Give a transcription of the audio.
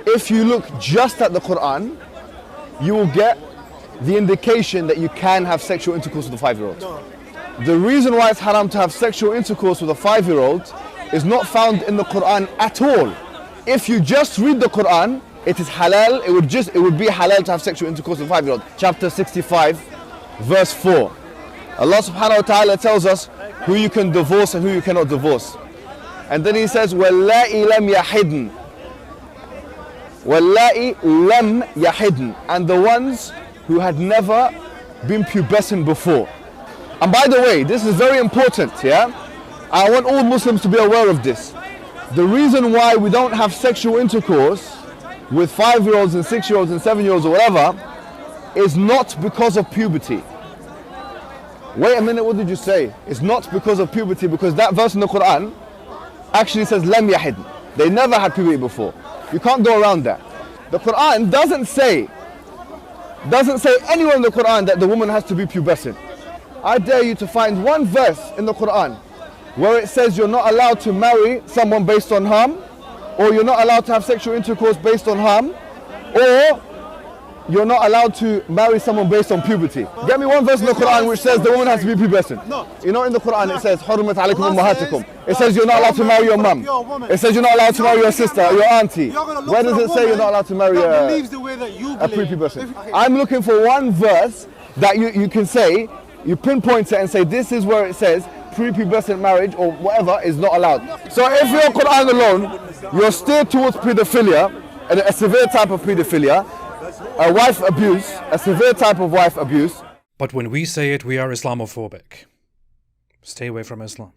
if you look just at the Quran, you will get the indication that you can have sexual intercourse with a 5-year-old. The reason why it's haram to have sexual intercourse with a 5-year-old is not found in the Quran at all. If you just read the Quran, it is halal, it would be halal to have sexual intercourse with a 5-year-old. Chapter 65, verse 4. Allah subhanahu wa ta'ala tells us who you can divorce and who you cannot divorce. And then he says, وَاللَّائِ لَمْ يَحِدْنَ وَاللَّائِ لَمْ يَحِدْنَ, and the ones who had never been pubescent before. And by the way, this is very important, yeah? I want all Muslims to be aware of this. The reason why we don't have sexual intercourse with 5-year-olds and 6-year-olds and 7-year-olds or whatever is not because of puberty. Wait a minute, what did you say? It's not because of puberty, because that verse in the Quran actually says lam yahid. They never had puberty before. You can't go around that. The Quran doesn't say anywhere in the Quran that the woman has to be pubescent. I dare you to find one verse in the Quran where it says you're not allowed to marry someone based on harm, or you're not allowed to have sexual intercourse based on harm, or you're not allowed to marry someone based on puberty. Get me one verse in the Quran which says the woman has to be pubescent. No. You know, in the Quran it says حُرِّمَتْ عَلَيْكُمْ أُمَّهَاتُكُمْ. It says you're not allowed to marry your mum. It says you're not allowed to marry your sister or your auntie. Where does it say you're not allowed to marry a prepubescent? I'm looking for one verse that you can say, you pinpoint it and say this is where it says prepubescent marriage or whatever is not allowed. So if you're Quran alone, you're steered towards pedophilia, and a severe type of pedophilia, a wife abuse, a severe type of wife abuse. But when we say it, we are Islamophobic. Stay away from Islam.